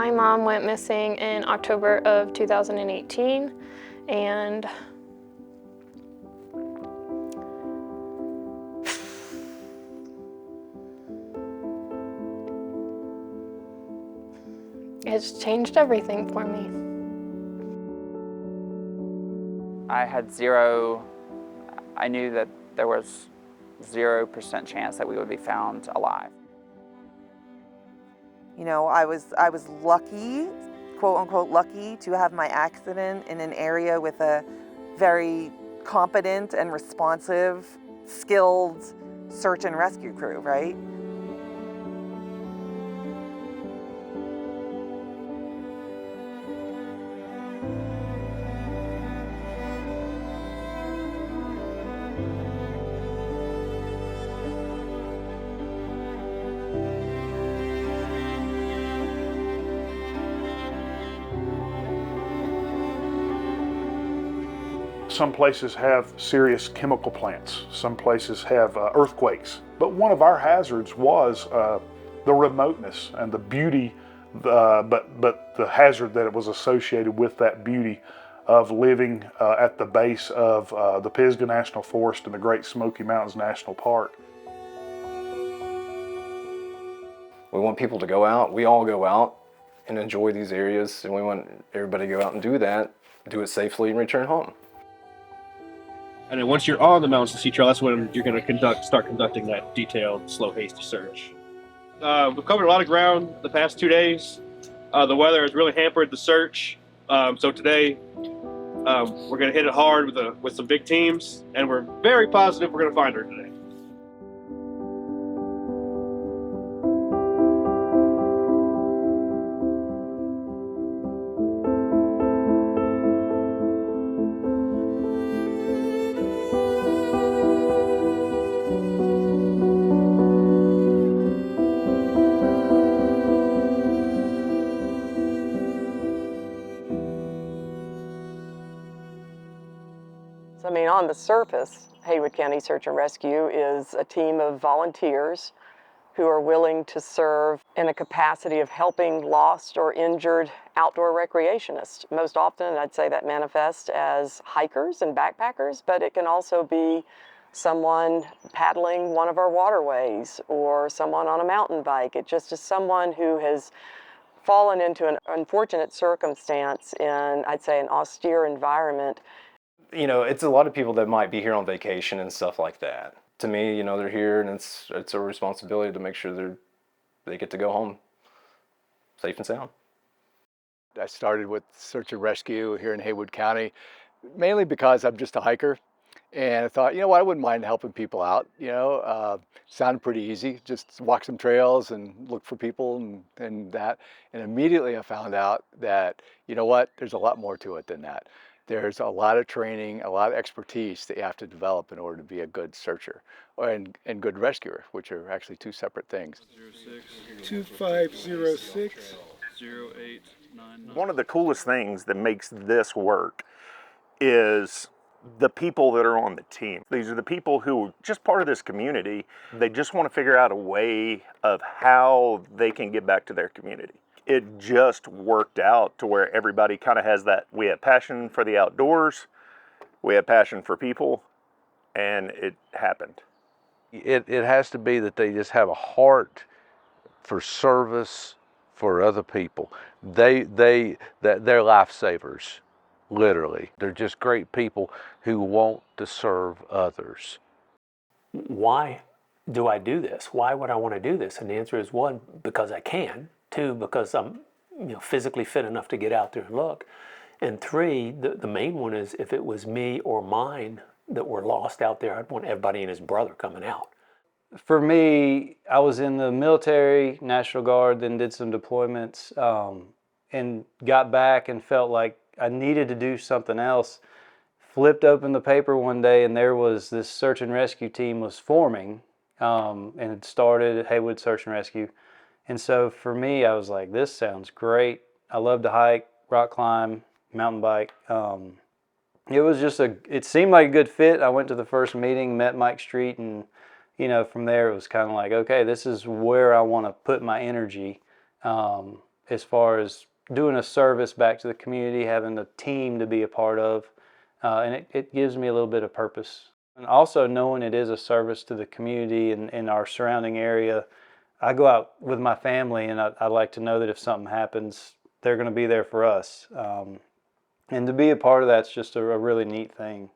My mom went missing in October of 2018, and it's changed everything for me. I knew that there was 0% chance that we would be found alive. You know, I was lucky, quote unquote lucky, to have my accident in an area with a very competent and responsive, skilled search and rescue crew, right? Some places have serious chemical plants. Some places have earthquakes. But one of our hazards was the remoteness and the beauty, but the hazard that it was associated with that beauty of living at the base of the Pisgah National Forest and the Great Smoky Mountains National Park. We want people to go out. We all go out and enjoy these areas, and we want everybody to go out and do that, do it safely, and return home. And then once you're on the Mountains to Sea Trail, that's when you're going to start conducting that detailed, slow, hasty search. We've covered a lot of ground the past 2 days. The weather has really hampered the search. So today, we're going to hit it hard with some big teams, and we're very positive we're going to find her today. I mean, on the surface, Haywood County Search and Rescue is a team of volunteers who are willing to serve in a capacity of helping lost or injured outdoor recreationists. Most often, I'd say that manifests as hikers and backpackers, but it can also be someone paddling one of our waterways or someone on a mountain bike. It just is someone who has fallen into an unfortunate circumstance in, I'd say, an austere environment. You know, it's a lot of people that might be here on vacation and stuff like that. To me, you know, they're here, and it's a responsibility to make sure they get to go home safe and sound. I started with search and rescue here in Haywood County, mainly because I'm just a hiker. And I thought, you know what, I wouldn't mind helping people out. You know, sounded pretty easy. Just walk some trails and look for people and that. And immediately I found out that, you know what, there's a lot more to it than that. There's a lot of training, a lot of expertise that you have to develop in order to be a good searcher and good rescuer, which are actually two separate things. 2506 0899. One of the coolest things that makes this work is the people that are on the team. These are the people who are just part of this community. They just want to figure out a way of how they can get back to their community. It just worked out to where everybody kind of has that, we have passion for the outdoors, we have passion for people, and it happened. It has to be that they just have a heart for service for other people. They're lifesavers, literally. They're just great people who want to serve others. Why do I do this? Why would I want to do this? And the answer is, one, because I can. Two, because I'm physically fit enough to get out there and look. And three, the main one is, if it was me or mine that were lost out there, I'd want everybody and his brother coming out. For me, I was in the military, National Guard, then did some deployments, and got back and felt like I needed to do something else. Flipped open the paper one day, and there was this search and rescue team was forming, and it started at Haywood Search and Rescue. And so for me, I was like, this sounds great. I love to hike, rock climb, mountain bike. It was just it seemed like a good fit. I went to the first meeting, met Mike Street, and from there it was kind of like, okay, this is where I want to put my energy. as far as doing a service back to the community, having a team to be a part of, and it gives me a little bit of purpose. And also knowing it is a service to the community and our surrounding area. I go out with my family, and I like to know that if something happens, they're going to be there for us. And to be a part of that's just a really neat thing.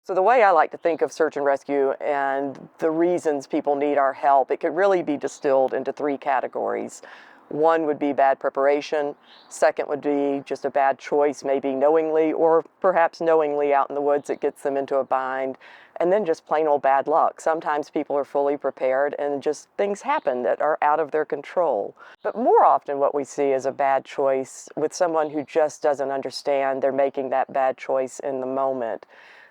So the way I like to think of search and rescue and the reasons people need our help, it could really be distilled into 3 categories. One would be bad preparation. Second would be just a bad choice, maybe knowingly or perhaps knowingly out in the woods that gets them into a bind. And then just plain old bad luck. Sometimes people are fully prepared and just things happen that are out of their control. But more often what we see is a bad choice with someone who just doesn't understand they're making that bad choice in the moment.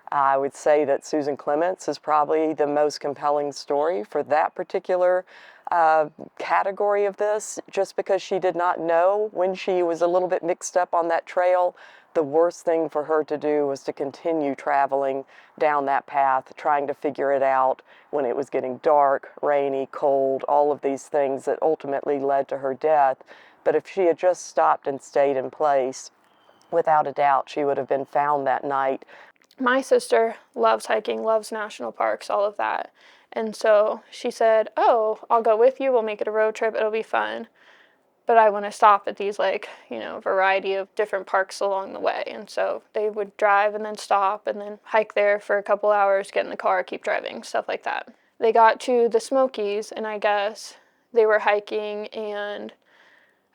I would say that Susan Clements is probably the most compelling story for that particular category of this, just because she did not know when she was a little bit mixed up on that trail. The worst thing for her to do was to continue traveling down that path, trying to figure it out when it was getting dark, rainy, cold, all of these things that ultimately led to her death. But if she had just stopped and stayed in place, without a doubt, she would have been found that night. My sister loves hiking, loves national parks, all of that. And so she said, oh, I'll go with you. We'll make it a road trip. It'll be fun. But I want to stop at these, variety of different parks along the way. And so they would drive and then stop and then hike there for a couple hours, get in the car, keep driving, stuff like that. They got to the Smokies, and I guess they were hiking, and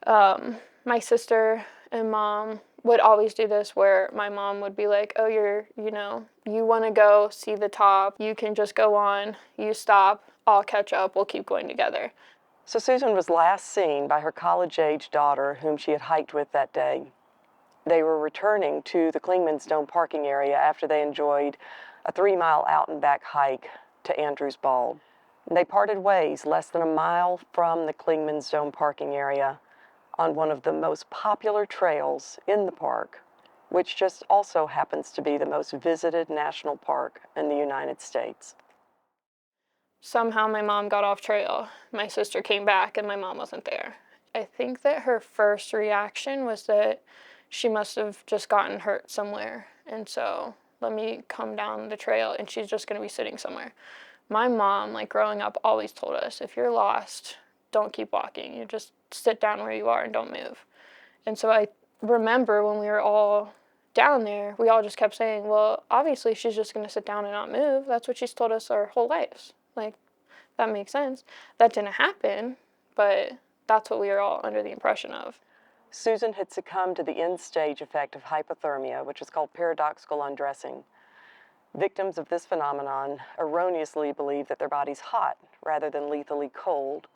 my sister and mom would always do this, where my mom would be like, oh, you want to go see the top, you can just go on, you stop, I'll catch up, we'll keep going together. So Susan was last seen by her college-age daughter, whom she had hiked with that day. They were returning to the Clingman's Dome parking area after they enjoyed a 3-mile out and back hike to Andrews Bald. They parted ways less than a mile from the Clingman's Dome parking area on one of the most popular trails in the park, which just also happens to be the most visited national park in the United States. Somehow my mom got off trail. My sister came back and my mom wasn't there. I think that her first reaction was that she must have just gotten hurt somewhere. And so let me come down the trail and she's just going to be sitting somewhere. My mom, growing up, always told us, if you're lost, don't keep walking. You just sit down where you are and don't move. And so I remember when we were all down there, we all just kept saying, well, obviously she's just going to sit down and not move. That's what she's told us our whole lives. That makes sense. That didn't happen, but that's what we were all under the impression of. Susan had succumbed to the end-stage effect of hypothermia, which is called paradoxical undressing. Victims of this phenomenon erroneously believe that their body's hot rather than lethally cold.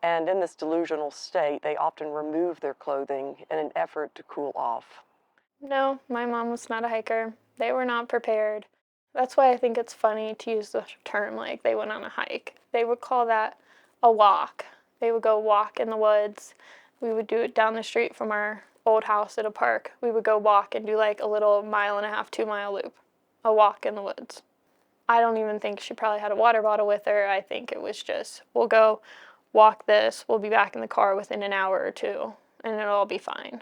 And in this delusional state, they often remove their clothing in an effort to cool off. No, my mom was not a hiker. They were not prepared. That's why I think it's funny to use the term they went on a hike. They would call that a walk. They would go walk in the woods. We would do it down the street from our old house at a park. We would go walk and do a little 1.5-mile, 2-mile loop. A walk in the woods. I don't even think she probably had a water bottle with her. I think it was just, we'll go walk this, we'll be back in the car within an hour or two, and it'll all be fine.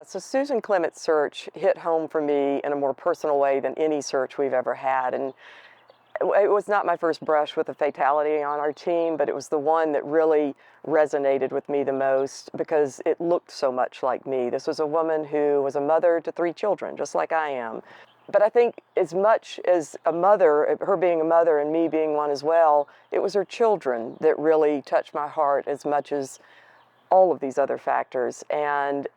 So Susan Clements' search hit home for me in a more personal way than any search we've ever had. And it was not my first brush with a fatality on our team, but it was the one that really resonated with me the most because it looked so much like me. This was a woman who was a mother to 3 children, just like I am. But I think as much as a mother, her being a mother and me being one as well, it was her children that really touched my heart as much as all of these other factors. And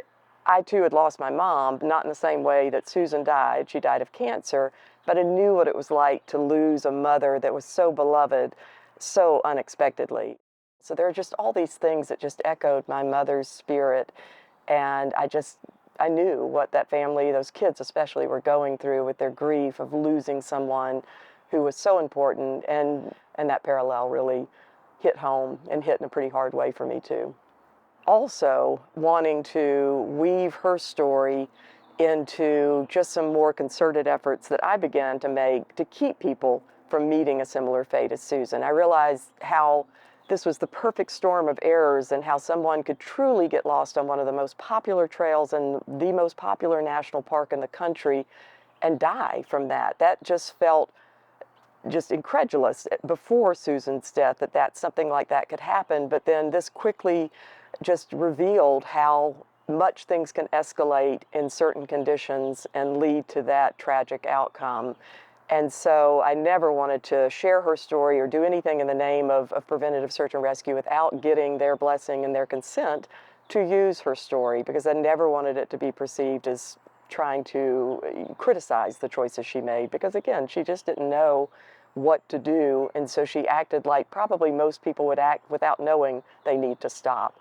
I too had lost my mom, not in the same way that Susan died. She died of cancer, but I knew what it was like to lose a mother that was so beloved so unexpectedly. So there are just all these things that just echoed my mother's spirit, and I knew what that family, those kids especially, were going through with their grief of losing someone who was so important, and that parallel really hit home and hit in a pretty hard way for me too. Also, wanting to weave her story into just some more concerted efforts that I began to make to keep people from meeting a similar fate as Susan. I realized how this was the perfect storm of errors and how someone could truly get lost on one of the most popular trails in the most popular national park in the country and die from that. That just felt just incredulous before Susan's death, that something like that could happen. But then this quickly just revealed how much things can escalate in certain conditions and lead to that tragic outcome. And so I never wanted to share her story or do anything in the name of preventative search and rescue without getting their blessing and their consent to use her story, because I never wanted it to be perceived as trying to criticize the choices she made, because again, she just didn't know what to do, and so she acted like probably most people would act without knowing they need to stop.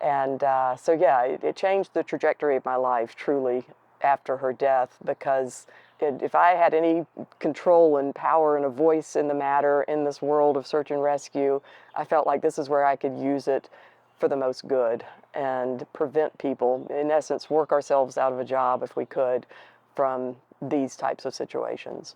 And so yeah, it changed the trajectory of my life truly after her death, because if I had any control and power and a voice in the matter in this world of search and rescue, I felt like this is where I could use it for the most good and prevent people, in essence, work ourselves out of a job if we could from these types of situations.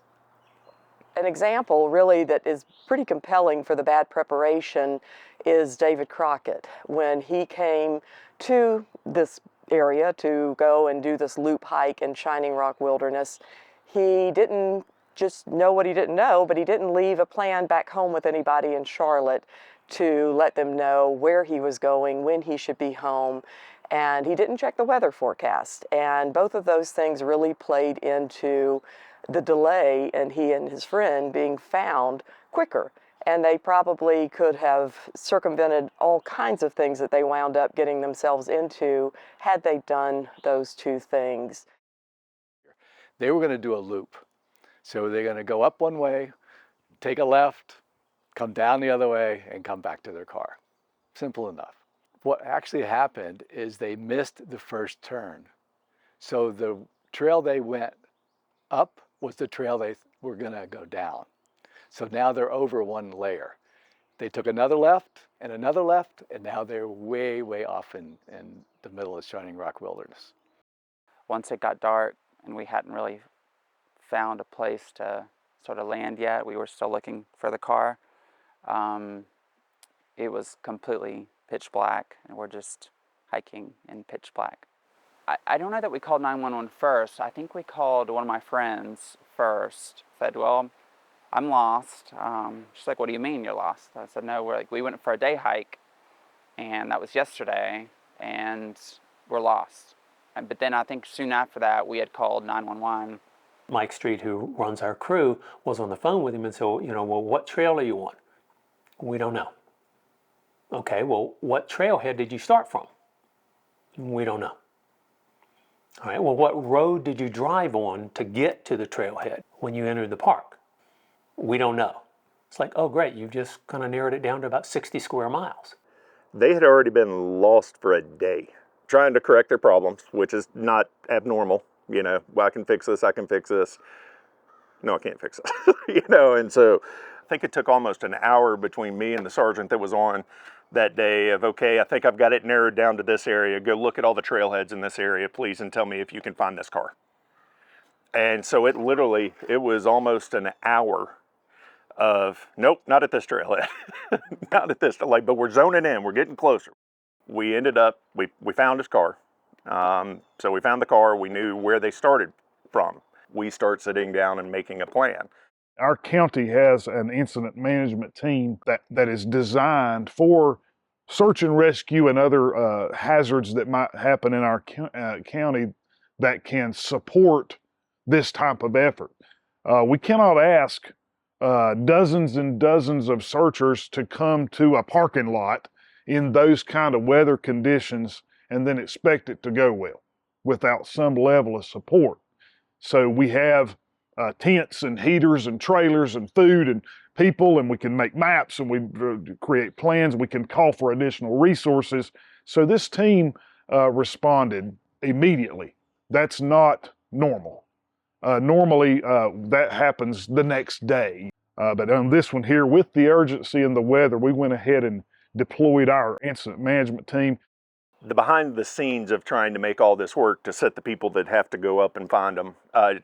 An example really that is pretty compelling for the bad preparation is David Crockett. When he came to this area to go and do this loop hike in Shining Rock Wilderness, he didn't just know what he didn't know, but he didn't leave a plan back home with anybody in Charlotte to let them know where he was going, when he should be home, and he didn't check the weather forecast. And both of those things really played into the delay in he and his friend being found quicker. And they probably could have circumvented all kinds of things that they wound up getting themselves into had they done those two things. They were going to do a loop. So they're going to go up one way, take a left, come down the other way, and come back to their car. Simple enough. What actually happened is they missed the first turn. So the trail they went up was the trail they were going to go down. So now they're over one layer. They took another left, and now they're way, way off in the middle of Shining Rock Wilderness. Once it got dark and we hadn't really found a place to sort of land yet, we were still looking for the car. It was completely pitch black, and we're just hiking in pitch black. I don't know that we called 911 first. I think we called one of my friends first. Said, well, I'm lost. She's like, what do you mean you're lost? I said, no, we went for a day hike, and that was yesterday, and we're lost. But then I think soon after that, we had called 911. Mike Street, who runs our crew, was on the phone with him and said, well, what trail are you on? We don't know. Okay, well, what trailhead did you start from? We don't know. All right, well, what road did you drive on to get to the trailhead when you entered the park? We don't know. It's like, oh, great, you've just kind of narrowed it down to about 60 square miles. They had already been lost for a day, trying to correct their problems, which is not abnormal. Well, I can fix this, No, I can't fix it. And so I think it took almost an hour between me and the sergeant that was on that day of, okay, I think I've got it narrowed down to this area. Go look at all the trailheads in this area, please, and tell me if you can find this car. And so it was almost an hour of, nope, not at this trailhead. Not at this, but we're zoning in, we're getting closer. We ended up, we found his car. So we found the car, we knew where they started from. We start sitting down and making a plan. Our county has an incident management team that is designed for search and rescue and other hazards that might happen in our county that can support this type of effort. We cannot ask dozens and dozens of searchers to come to a parking lot in those kind of weather conditions and then expect it to go well without some level of support. So we have tents and heaters and trailers and food and people, and we can make maps and we create plans. We can call for additional resources. So this team responded immediately. That's not normal. Normally that happens the next day. But on this one here, with the urgency and the weather, we went ahead and deployed our incident management team. The behind the scenes of trying to make all this work to set the people that have to go up and find them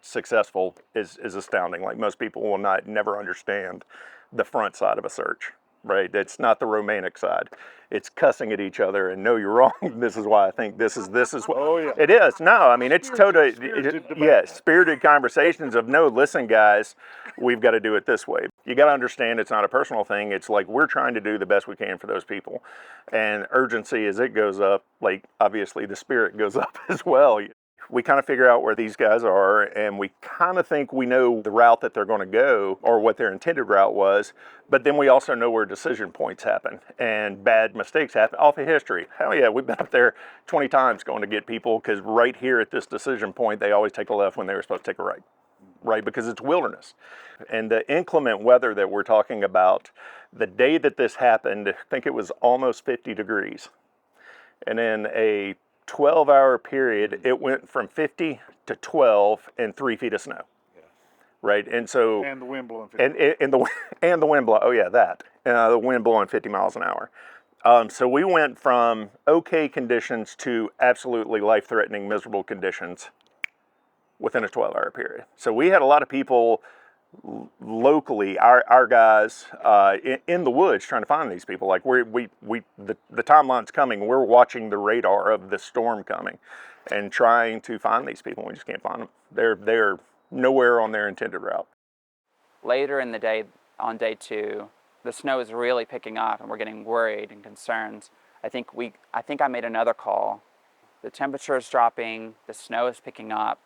successful is astounding. Like most people will never understand the front side of a search. right? It's not the romantic side. It's cussing at each other and no, you're wrong. This is why I think this is what. Oh, yeah. It is. No, I mean, it's totally, spirited debate. yeah, spirited conversations of no, listen, guys, we've got to do it this way. You got to understand it's not a personal thing. It's like we're trying to do the best we can for those people. And urgency as it goes up, like obviously the spirit goes up as well. We kind of figure out where these guys are, and we kind of think we know the route that they're going to go or what their intended route was, but then we also know where decision points happen and bad mistakes happen off of history. Hell yeah, we've been up there 20 times going to get people because right here at this decision point, they always take a left when they were supposed to take a right, right? Because it's wilderness. And the inclement weather that we're talking about, the day that this happened, I think it was almost 50 degrees. And in a 12-hour period, it went from 50 to 12 and 3 feet of snow. Yeah. Right, and so and the wind blowing 50 and the wind blowing. Oh yeah, that the wind blowing 50 miles an hour. So we went from okay conditions to absolutely life-threatening, miserable conditions within a 12-hour period. So we had a lot of people locally, our guys in the woods trying to find these people. Like the timeline's coming. We're watching the radar of the storm coming, and trying to find these people. We just can't find them. They're nowhere on their intended route. Later in the day, on day 2, the snow is really picking up, and we're getting worried and concerned. I think I made another call. The temperature is dropping. The snow is picking up,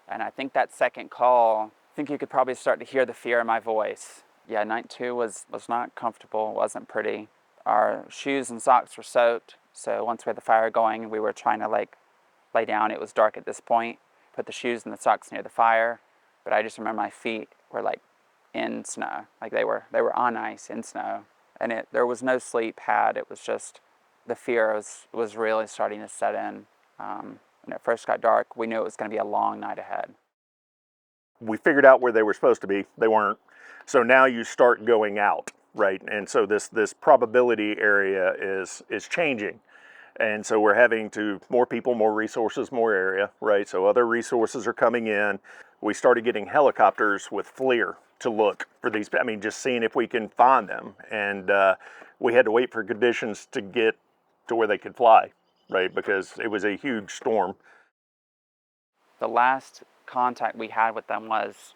and I think that second call, I think you could probably start to hear the fear in my voice. Yeah, night 2 was not comfortable, wasn't pretty. Our shoes and socks were soaked, so once we had the fire going, we were trying to lay down. It was dark at this point. Put the shoes and the socks near the fire, but I just remember my feet were in snow, they were on ice in snow, and there was no sleep pad. It was just the fear was really starting to set in. When it first got dark, we knew it was going to be a long night ahead. We figured out where they were supposed to be. They weren't. So now you start going out, right? And so this probability area is changing. And so we're having more people, more resources, more area, right? So other resources are coming in. We started getting helicopters with FLIR to look for these, just seeing if we can find them. And we had to wait for conditions to get to where they could fly, right? Because it was a huge storm. The last contact we had with them was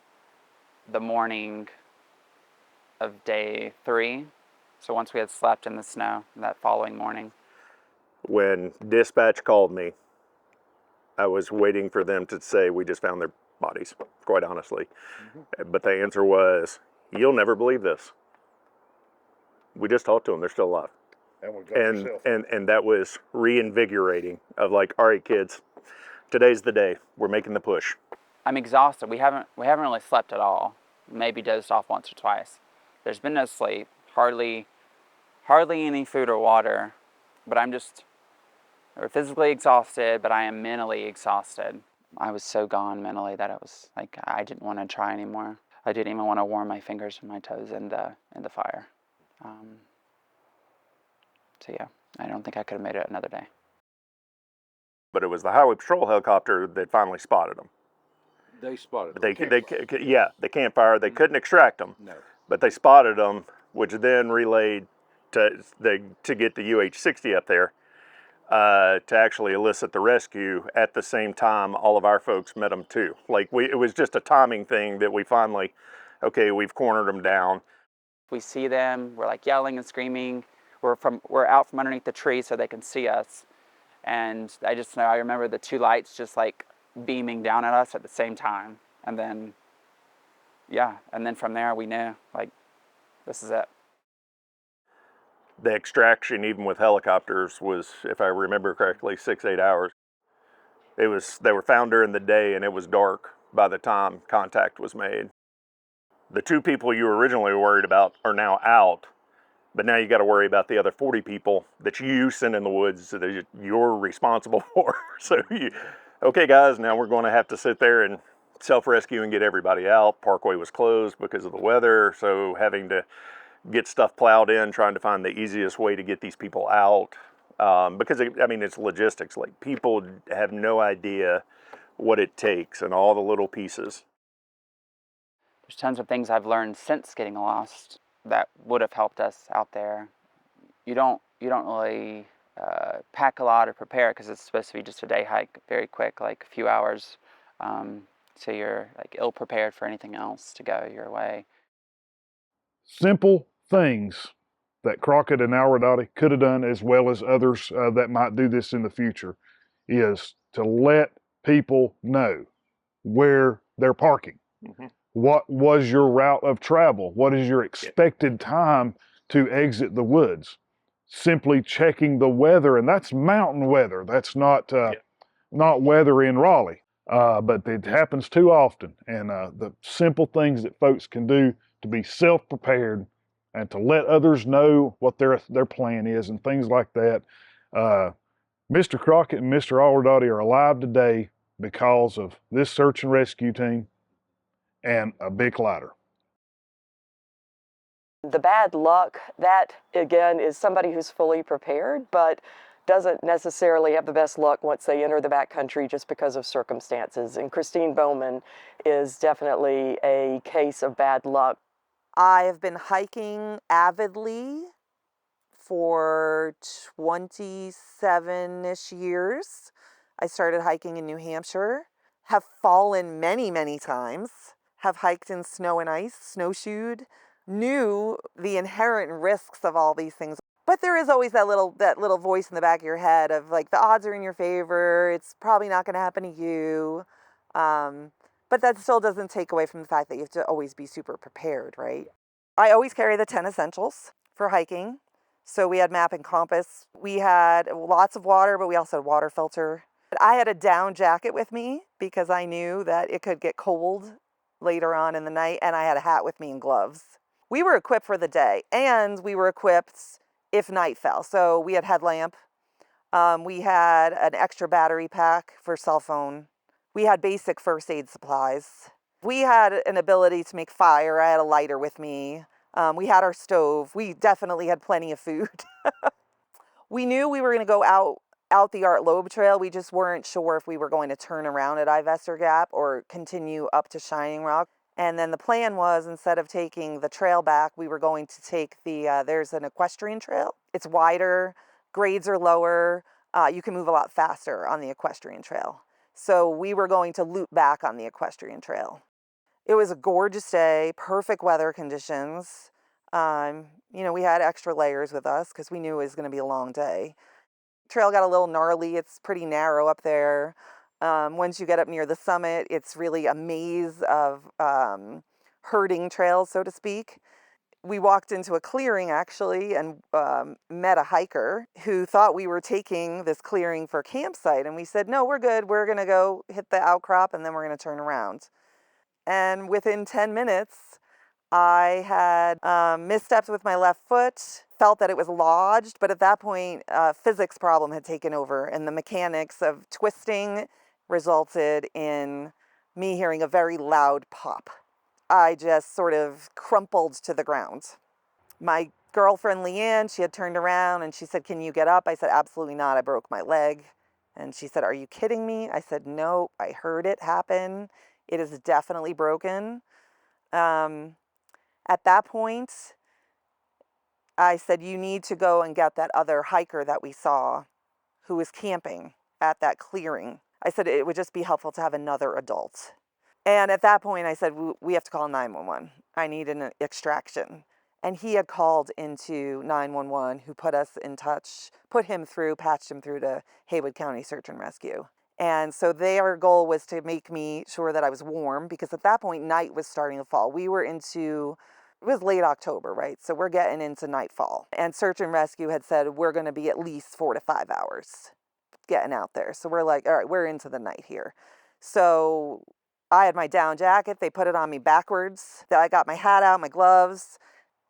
the morning of day 3. So once we had slept in the snow that following morning. When dispatch called me, I was waiting for them to say, we just found their bodies, quite honestly. Mm-hmm. But the answer was, you'll never believe this. We just talked to them, they're still alive. And that was reinvigorating of all right, kids, today's the day. We're making the push. I'm exhausted. We haven't really slept at all. Maybe dozed off once or twice. There's been no sleep, hardly any food or water, but we're physically exhausted, but I am mentally exhausted. I was so gone mentally that it was I didn't want to try anymore. I didn't even want to warm my fingers and my toes in the fire. So yeah, I don't think I could have made it another day. But it was the Highway Patrol helicopter that finally spotted them. They spotted them. The campfire. They couldn't extract them. No. But they spotted them, which then relayed to get the UH-60 up there to actually elicit the rescue. At the same time, all of our folks met them too. It was just a timing thing that we finally, okay, we've cornered them down. We see them. We're yelling and screaming. We're out from underneath the tree so they can see us. And I remember the 2 lights just beaming down at us at the same time. And then, from there we knew, this is it. The extraction, even with helicopters, was, if I remember correctly, 6-8 hours. They were found during the day, and it was dark by the time contact was made. The 2 people you were originally worried about are now out, but now you got to worry about the other 40 people that you send in the woods that you're responsible for. So, okay, guys, now we're going to have to sit there and self-rescue and get everybody out. Parkway was closed because of the weather, so having to get stuff plowed in, trying to find the easiest way to get these people out. Because, it's logistics. People have no idea what it takes and all the little pieces. There's tons of things I've learned since getting lost. that would have helped us out there. You don't really pack a lot or prepare because it's supposed to be just a day hike, very quick, like a few hours. So you're like ill prepared for anything else to go your way. Simple things that Crockett and Alradati could have done, as well as others that might do this in the future, is to let people know where they're parking. Mm-hmm. What was your route of travel? What is your expected time to exit the woods? Simply checking the weather, and that's mountain weather. That's not weather in Raleigh, but it happens too often. And the simple things that folks can do to be self-prepared and to let others know what their plan is and things like that. Mr. Crockett and Mr. Alradati are alive today because of this search and rescue team and a big ladder. The bad luck, that again is somebody who's fully prepared, but doesn't necessarily have the best luck once they enter the backcountry just because of circumstances. And Christine Bowman is definitely a case of bad luck. I have been hiking avidly for 27-ish years. I started hiking in New Hampshire, have fallen many, many times, have hiked in snow and ice, snowshoed, knew the inherent risks of all these things. But there is always that little voice in the back of your head of like, the odds are in your favor, it's probably not going to happen to you. But that still doesn't take away from the fact that you have to always be super prepared, right? I always carry the 10 essentials for hiking. So we had map and compass. We had lots of water, but we also had water filter. I had a down jacket with me because I knew that it could get cold later on in the night, and I had a hat with me and gloves. We were equipped for the day, and we were equipped if night fell. So we had headlamp. We had an extra battery pack for cell phone. We had basic first aid supplies. We had an ability to make fire. I had a lighter with me. We had our stove. We definitely had plenty of food. We knew we were going to go out the Art Loeb Trail. We just weren't sure if we were going to turn around at Ivester Gap or continue up to Shining Rock. And then the plan was, instead of taking the trail back, we were going to take there's an equestrian trail. It's wider, grades are lower, you can move a lot faster on the equestrian trail. So we were going to loop back on the equestrian trail. It was a gorgeous day, perfect weather conditions. We had extra layers with us because we knew it was going to be a long day. Trail got a little gnarly. It's pretty narrow up there. Once you get up near the summit, it's really a maze of herding trails, so to speak. We walked into a clearing, actually, and met a hiker who thought we were taking this clearing for a campsite. And we said, no, we're good. We're going to go hit the outcrop, and then we're going to turn around. And within 10 minutes, I had missteps with my left foot, felt that it was lodged, but at that point, a physics problem had taken over, and the mechanics of twisting resulted in me hearing a very loud pop. I just sort of crumpled to the ground. My girlfriend, Leanne, she had turned around and she said, can you get up? I said, absolutely not. I broke my leg. And she said, are you kidding me? I said, no, I heard it happen. It is definitely broken. At that point, I said, you need to go and get that other hiker that we saw who was camping at that clearing. I said, it would just be helpful to have another adult. And at that point, I said, we have to call 911. I need an extraction. And he had called into 911, who put us in touch, patched him through to Haywood County Search and Rescue. And so their goal was to make me sure that I was warm, because at that point, night was starting to fall. It was late October, right? So we're getting into nightfall. And Search and Rescue had said, we're going to be at least 4 to 5 hours getting out there. So we're like, all right, we're into the night here. So I had my down jacket. They put it on me backwards. I got my hat out, my gloves.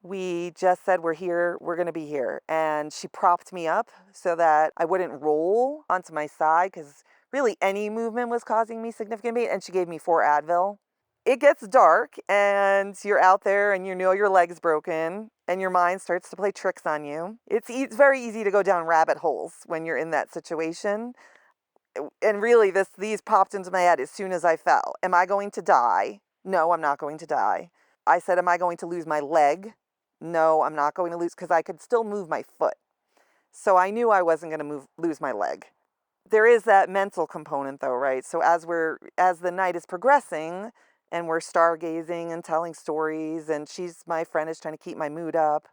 We just said, we're here, we're going to be here. And she propped me up so that I wouldn't roll onto my side, because really any movement was causing me significant pain. And she gave me 4 Advil. It gets dark and you're out there and you know your leg's broken and your mind starts to play tricks on you. It's very easy to go down rabbit holes when you're in that situation. And really these popped into my head as soon as I fell. Am I going to die? No, I'm not going to die. I said, am I going to lose my leg? no, I'm not going to lose, because I could still move my foot. So I knew I wasn't going to lose my leg. There is that mental component though, right? So as the night is progressing and we're stargazing and telling stories, and my friend is trying to keep my mood up,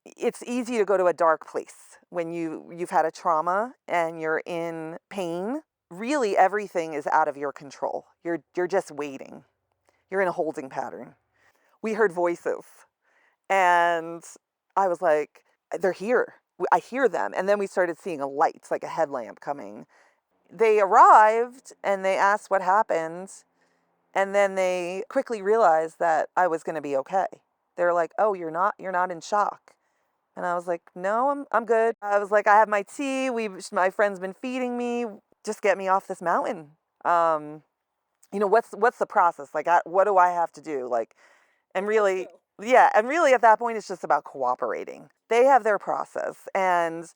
it's easy to go to a dark place when you've had a trauma and you're in pain. Really everything is out of your control. You're just waiting. You're in a holding pattern. We heard voices and I was like, they're here. I hear them. And then we started seeing a light, like a headlamp coming. They arrived and they asked what happened. And then they quickly realized that I was going to be okay. They were like, oh, you're not in shock. And I was like, no, I'm good. I was like, I have my tea. My friend's been feeding me. Just get me off this mountain. What's the process? Like, what do I have to do? Like, and really, yeah. And really at that point, it's just about cooperating. They have their process. And,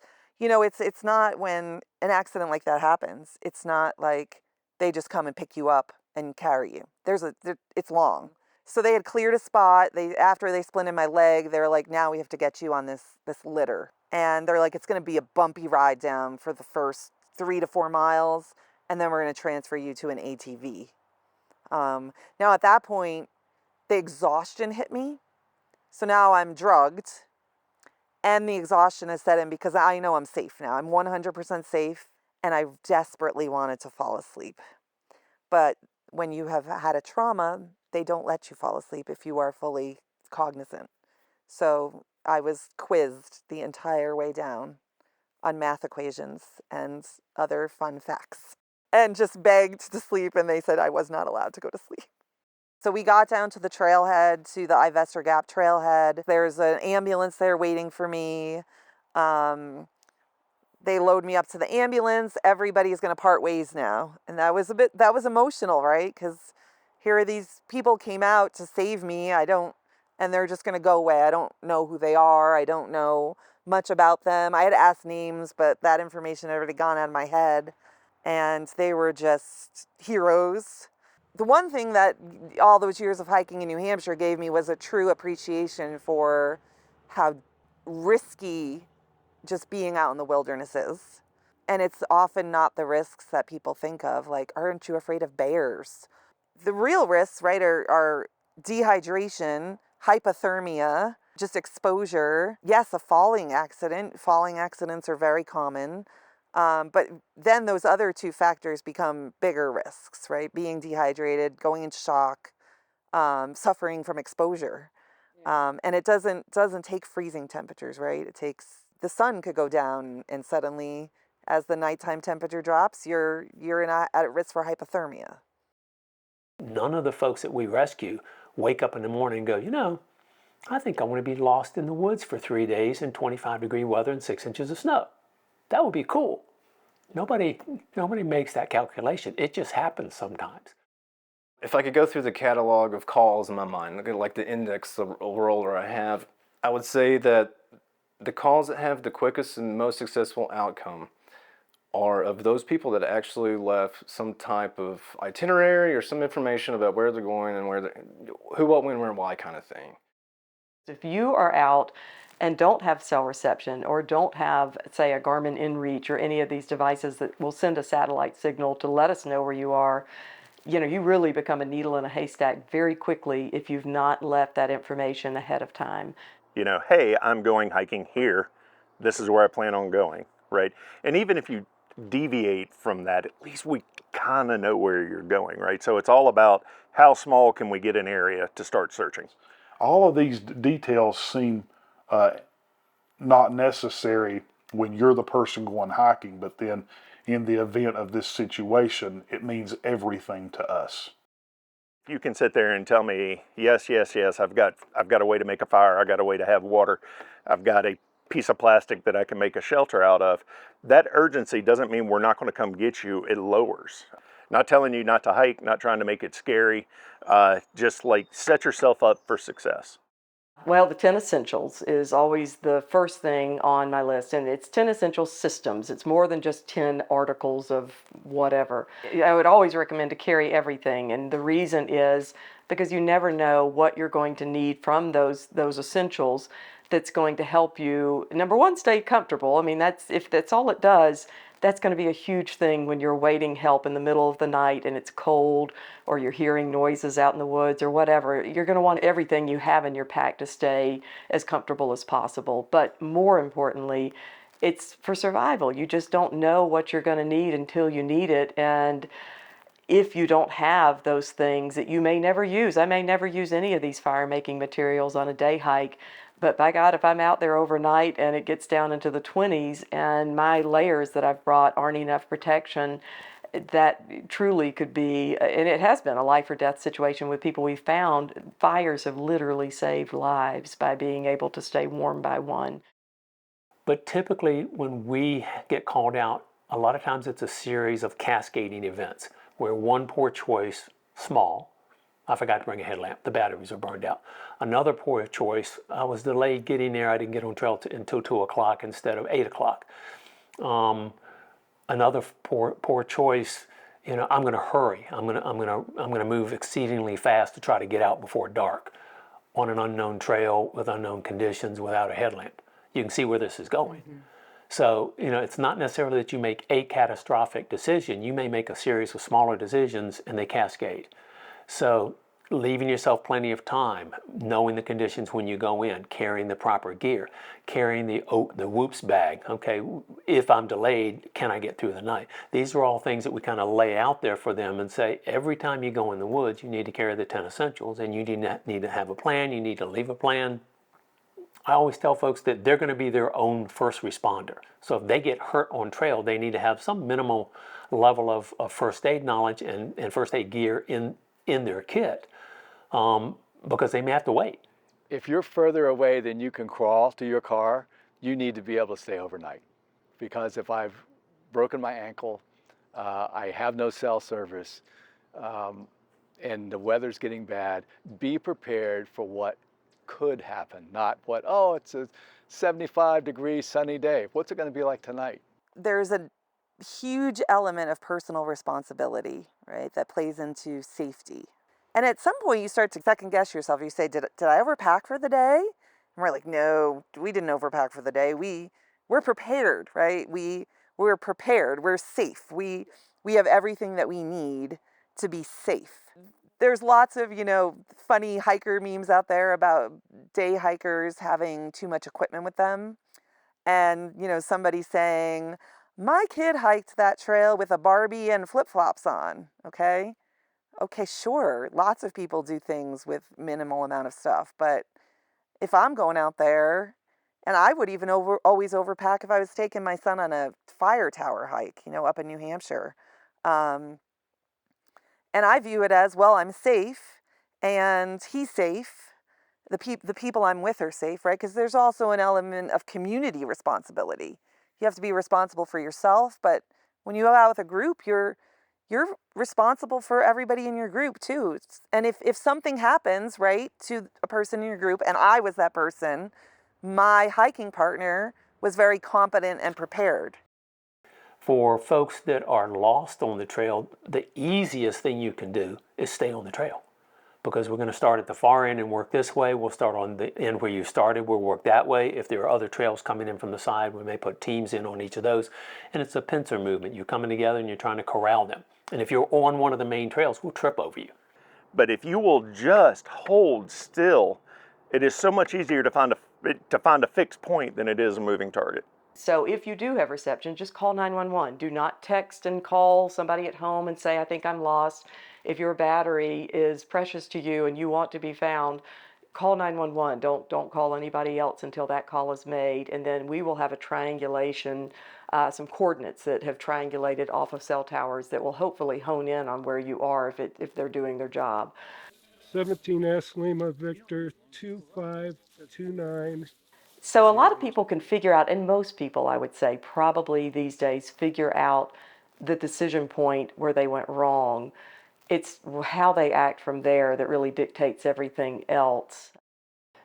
it's not when an accident like that happens, it's not like they just come and pick you up and carry you. It's long. So they had cleared a spot. After they splinted my leg, they were like, now we have to get you on this litter. And they're like, it's going to be a bumpy ride down for the first 3 to 4 miles. And then we're going to transfer you to an ATV. Now at that point, the exhaustion hit me. So now I'm drugged and the exhaustion has set in because I know I'm safe now. I'm 100% safe and I desperately wanted to fall asleep. But when you have had a trauma, they don't let you fall asleep if you are fully cognizant. So I was quizzed the entire way down on math equations and other fun facts and just begged to sleep, and they said I was not allowed to go to sleep. So we got down to the trailhead, to the Ivester Gap trailhead. There's an ambulance there waiting for me. They load me up to the ambulance. Everybody's going to part ways now. And that was emotional, right? Because here are these people came out to save me. And they're just going to go away. I don't know who they are. I don't know much about them. I had asked names, but that information had already gone out of my head. And they were just heroes. The one thing that all those years of hiking in New Hampshire gave me was a true appreciation for how risky just being out in the wilderness is. And it's often not the risks that people think of, like, aren't you afraid of bears? The real risks, right, are dehydration, hypothermia, just exposure. Yes, a falling accident. Falling accidents are very common. But then those other 2 factors become bigger risks, right? Being dehydrated, going into shock, suffering from exposure. And it doesn't take freezing temperatures, right? The sun could go down and suddenly, as the nighttime temperature drops, you're at risk for hypothermia. None of the folks that we rescue wake up in the morning and go, I think I want to be lost in the woods for 3 days in 25-degree weather and 6 inches of snow. That would be cool. Nobody makes that calculation. It just happens sometimes. If I could go through the catalog of calls in my mind, look at like the index, the roller I have, I would say that the calls that have the quickest and most successful outcome are of those people that actually left some type of itinerary or some information about where they're going and who, what, when, where, why kind of thing. If you are out and don't have cell reception or don't have, say, a Garmin InReach or any of these devices that will send a satellite signal to let us know where you are, you really become a needle in a haystack very quickly if you've not left that information ahead of time. Hey, I'm going hiking here. This is where I plan on going, right? And even if you deviate from that, at least we kind of know where you're going, right? So it's all about how small can we get an area to start searching. All of these details seem not necessary when you're the person going hiking, but then in the event of this situation, it means everything to us. You can sit there and tell me, yes, I've got a way to make a fire, I've got a way to have water, I've got a piece of plastic that I can make a shelter out of. That urgency doesn't mean we're not going to come get you. It lowers. Not telling you not to hike, not trying to make it scary, just like set yourself up for success. Well, the 10 essentials is always the first thing on my list, and it's 10 essential systems. It's more than just 10 articles of whatever. I would always recommend to carry everything, and the reason is because you never know what you're going to need from those essentials that's going to help you, number one, stay comfortable. I mean, if that's all it does, that's going to be a huge thing when you're waiting help in the middle of the night and it's cold, or you're hearing noises out in the woods or whatever. You're going to want everything you have in your pack to stay as comfortable as possible. But more importantly, it's for survival. You just don't know what you're going to need until you need it. And if you don't have those things that you may never use, I may never use any of these fire making materials on a day hike, but by God, if I'm out there overnight and it gets down into the 20s and my layers that I've brought aren't enough protection, that truly could be, and it has been, a life or death situation with people we've found. Fires have literally saved lives by being able to stay warm by one. But typically when we get called out, a lot of times it's a series of cascading events where one poor choice, small, I forgot to bring a headlamp, the batteries are burned out. Another poor choice, I was delayed getting there, I didn't get on trail until 2 o'clock instead of 8 o'clock. Another poor choice, I'm going to hurry. I'm going to move exceedingly fast to try to get out before dark on an unknown trail with unknown conditions without a headlamp. You can see where this is going. Mm-hmm. So, it's not necessarily that you make a catastrophic decision. You may make a series of smaller decisions and they cascade. So leaving yourself plenty of time, knowing the conditions when you go in, carrying the proper gear, carrying the whoops bag. Okay, if I'm delayed, can I get through the night? These are all things that we kind of lay out there for them and say, every time you go in the woods, you need to carry the 10 essentials, and you need to have a plan, you need to leave a plan. I always tell folks that they're going to be their own first responder. So if they get hurt on trail, they need to have some minimal level of first aid knowledge and first aid gear in their kit, because they may have to wait. If you're further away than you can crawl to your car, you need to be able to stay overnight. Because if I've broken my ankle, I have no cell service, and the weather's getting bad, be prepared for what could happen, not what, it's a 75-degree sunny day. What's it going to be like tonight? There's a huge element of personal responsibility, right, that plays into safety. And at some point you start to second guess yourself. You say, did I overpack for the day? And we're like, no, we didn't overpack for the day. We're prepared, right? We're prepared. We're safe. We have everything that we need to be safe. There's lots of, funny hiker memes out there about day hikers having too much equipment with them. And, somebody saying, my kid hiked that trail with a Barbie and flip-flops on, okay? Okay, sure, lots of people do things with minimal amount of stuff, but if I'm going out there, and I would even always overpack if I was taking my son on a fire tower hike, up in New Hampshire. And I view it as, well, I'm safe, and he's safe. The people I'm with are safe, right? Because there's also an element of community responsibility. You have to be responsible for yourself, but when you go out with a group, you're responsible for everybody in your group too. And if something happens, right, to a person in your group, and I was that person, my hiking partner was very competent and prepared. For folks that are lost on the trail, the easiest thing you can do is stay on the trail. Because we're going to start at the far end and work this way. We'll start on the end where you started. We'll work that way. If there are other trails coming in from the side, we may put teams in on each of those. And it's a pincer movement. You're coming together and you're trying to corral them. And if you're on one of the main trails, we'll trip over you. But if you will just hold still, it is so much easier to find a fixed point than it is a moving target. So if you do have reception, just call 911. Do not text and call somebody at home and say, I think I'm lost. If your battery is precious to you and you want to be found, call 911. Don't call anybody else until that call is made. And then we will have a triangulation, some coordinates that have triangulated off of cell towers that will hopefully hone in on where you are if they're doing their job. 17S Lima Victor 2529. So a lot of people can figure out, and most people, I would say, probably these days figure out the decision point where they went wrong. It's how they act from there that really dictates everything else.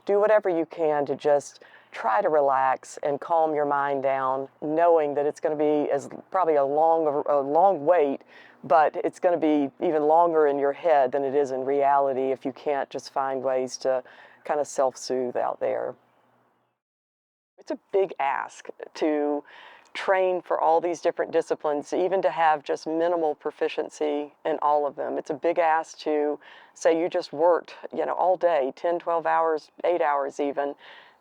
do whatever you can to just try to relax and calm your mind down, knowing that it's going to be probably a long wait, but it's going to be even longer in your head than it is in reality if you can't just find ways to kind of self-soothe out there. It's a big ask to train for all these different disciplines, even to have just minimal proficiency in all of them. It's a big ask to say you just worked, all day, 10, 12 hours, 8 hours even,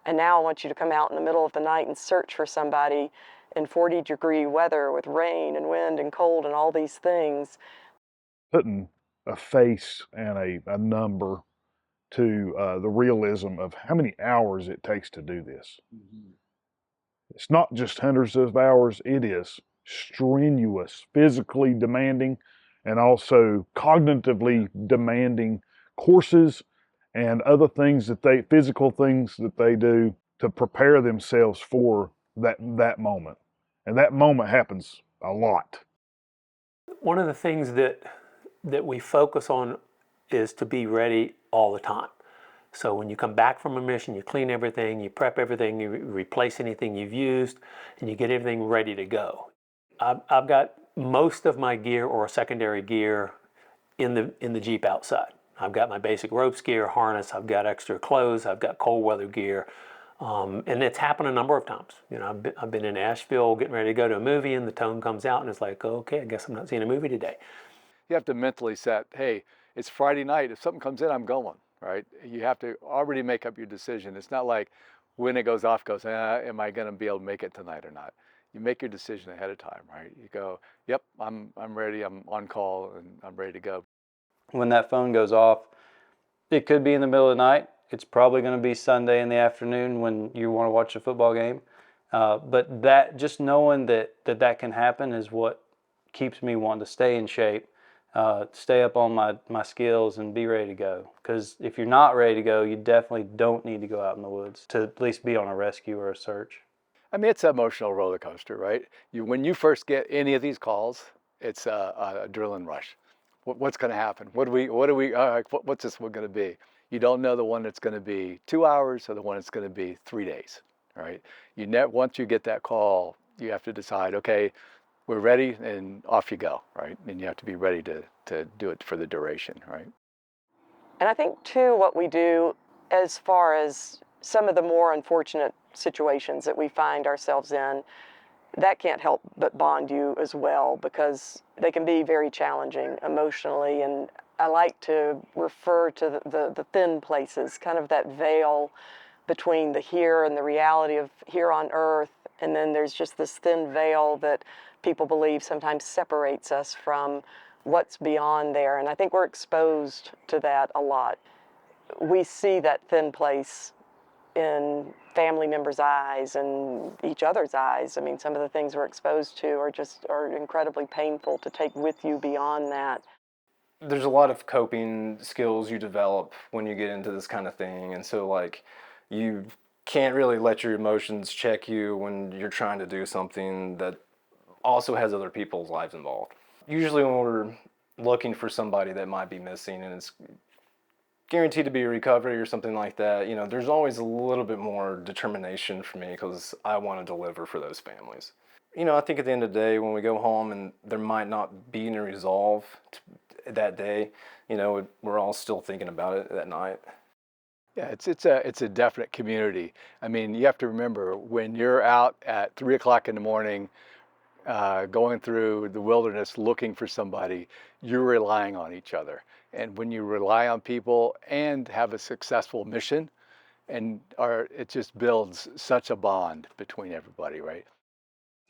and now I want you to come out in the middle of the night and search for somebody in 40-degree weather with rain and wind and cold and all these things. Putting a face and a number to the realism of how many hours it takes to do this. It's not just hundreds of hours, it is strenuous, physically demanding, and also cognitively demanding courses and other things physical things that they do to prepare themselves for that moment. And that moment happens a lot. One of the things that we focus on is to be ready all the time. So when you come back from a mission, you clean everything, you prep everything, you replace anything you've used, and you get everything ready to go. I've got most of my gear or secondary gear in the Jeep outside. I've got my basic ropes gear, harness, I've got extra clothes, I've got cold weather gear, and it's happened a number of times. I've been in Asheville getting ready to go to a movie, and the tone comes out, and it's like, okay, I guess I'm not seeing a movie today. You have to mentally set, hey, it's Friday night. If something comes in, I'm going. Right? You have to already make up your decision. It's not like when it goes off, am I going to be able to make it tonight or not? You make your decision ahead of time, right? You go, yep, I'm ready, I'm on call, and I'm ready to go. When that phone goes off, it could be in the middle of the night. It's probably going to be Sunday in the afternoon when you want to watch a football game. But just knowing that can happen is what keeps me wanting to stay in shape. Stay up on my skills and be ready to go. Because if you're not ready to go, you definitely don't need to go out in the woods to at least be on a rescue or a search. I mean, it's an emotional roller coaster, right? When you first get any of these calls, it's a adrenaline rush. What's going to happen? What's this one going to be? You don't know the one that's going to be 2 hours or the one that's going to be 3 days, right? Once you get that call, you have to decide, okay, we're ready, and off you go, right? And you have to be ready to do it for the duration, right? And I think, too, what we do as far as some of the more unfortunate situations that we find ourselves in, that can't help but bond you as well, because they can be very challenging emotionally. And I like to refer to the thin places, kind of that veil between the here and the reality of here on earth. And then there's just this thin veil that people believe sometimes separates us from what's beyond there. And I think we're exposed to that a lot. We see that thin place in family members' eyes and each other's eyes. I mean, some of the things we're exposed to are incredibly painful to take with you beyond that. There's a lot of coping skills you develop when you get into this kind of thing. And so, you can't really let your emotions check you when you're trying to do something that also has other people's lives involved. Usually when we're looking for somebody that might be missing and it's guaranteed to be a recovery or something like that, there's always a little bit more determination for me because I want to deliver for those families. I think at the end of the day, when we go home and there might not be any resolve that day, we're all still thinking about it that night. Yeah, it's a definite community. I mean, you have to remember when you're out at 3 o'clock in the morning, going through the wilderness looking for somebody, you're relying on each other. And when you rely on people and have a successful mission, it just builds such a bond between everybody, right?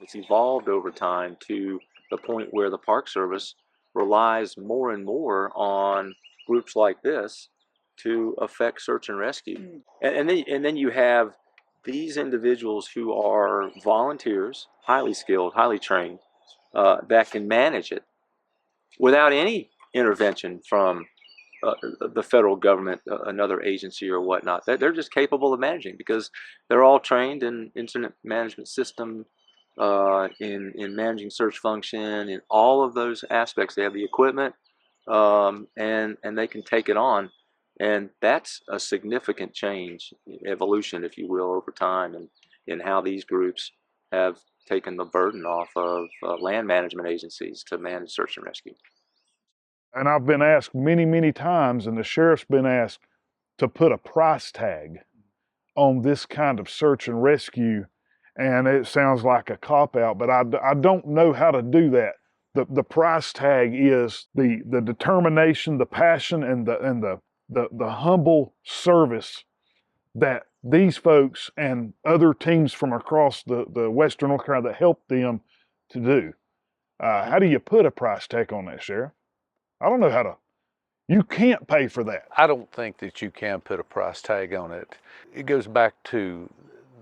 It's evolved over time to the point where the Park Service relies more and more on groups like this to affect search and rescue. And then you have these individuals who are volunteers, highly skilled, highly trained, that can manage it without any intervention from the federal government, another agency or whatnot. They're just capable of managing because they're all trained in incident management system, in managing search function, in all of those aspects. They have the equipment, and they can take it on And that's a significant change, evolution, if you will, over time, and in how these groups have taken the burden off of land management agencies to manage search and rescue. And I've been asked many, many times, and the sheriff's been asked to put a price tag on this kind of search and rescue. And it sounds like a cop-out, but I don't know how to do that. The price tag is the determination, the passion, and the humble service that these folks and other teams from across the Western North Carolina that help them to do. How do you put a price tag on that, Sheriff? I don't know how to. You can't pay for that. I don't think that you can put a price tag on it. It goes back to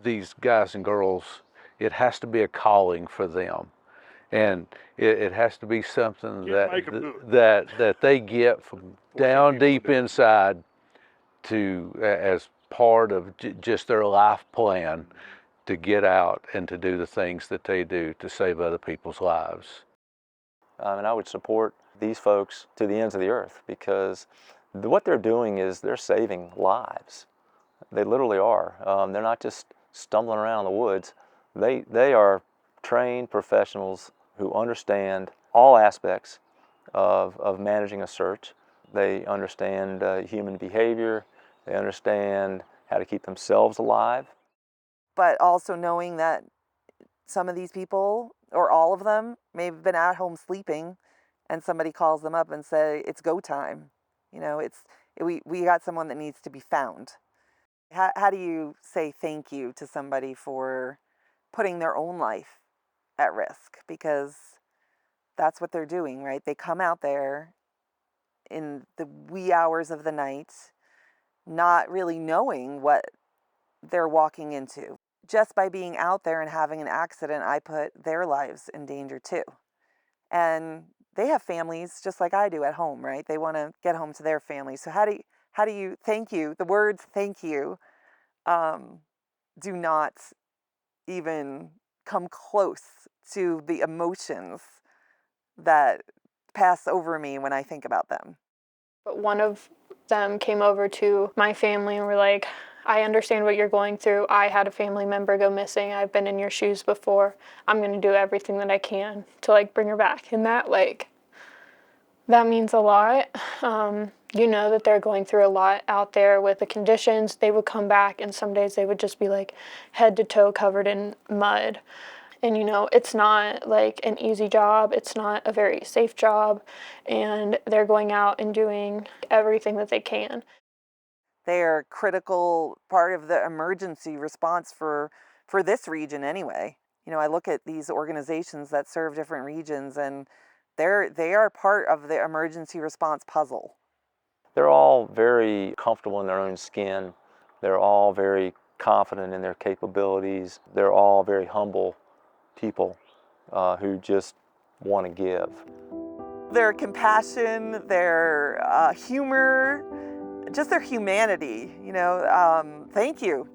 these guys and girls. It has to be a calling for them. And it has to be something that they get from down deep inside to as part of just their life plan to get out and to do the things that they do to save other people's lives. And I would support these folks to the ends of the earth, because what they're doing is they're saving lives. They literally are. They're not just stumbling around in the woods. They are trained professionals who understand all aspects of managing a search. They understand human behavior. They understand how to keep themselves alive. But also knowing that some of these people, or all of them, may have been at home sleeping, and somebody calls them up and say, it's go time. You know, we got someone that needs to be found. How do you say thank you to somebody for putting their own life at risk? Because that's what they're doing, right? They come out there in the wee hours of the night, not really knowing what they're walking into. Just by being out there and having an accident, I put their lives in danger too. And they have families just like I do at home, right? They want to get home to their families. So how do you thank you? The words thank you do not even come close to the emotions that pass over me when I think about them. But one of them came over to my family and were like, I understand what you're going through. I had a family member go missing. I've been in your shoes before. I'm going to do everything that I can to bring her back. And that that means a lot. You know that they're going through a lot out there with the conditions. They would come back and some days they would just be head to toe covered in mud. And it's not an easy job. It's not a very safe job. And they're going out and doing everything that they can. They are a critical part of the emergency response for this region anyway. I look at these organizations that serve different regions, and they are part of the emergency response puzzle. They're all very comfortable in their own skin. They're all very confident in their capabilities. They're all very humble people who just want to give. Their compassion, their humor, just their humanity, thank you.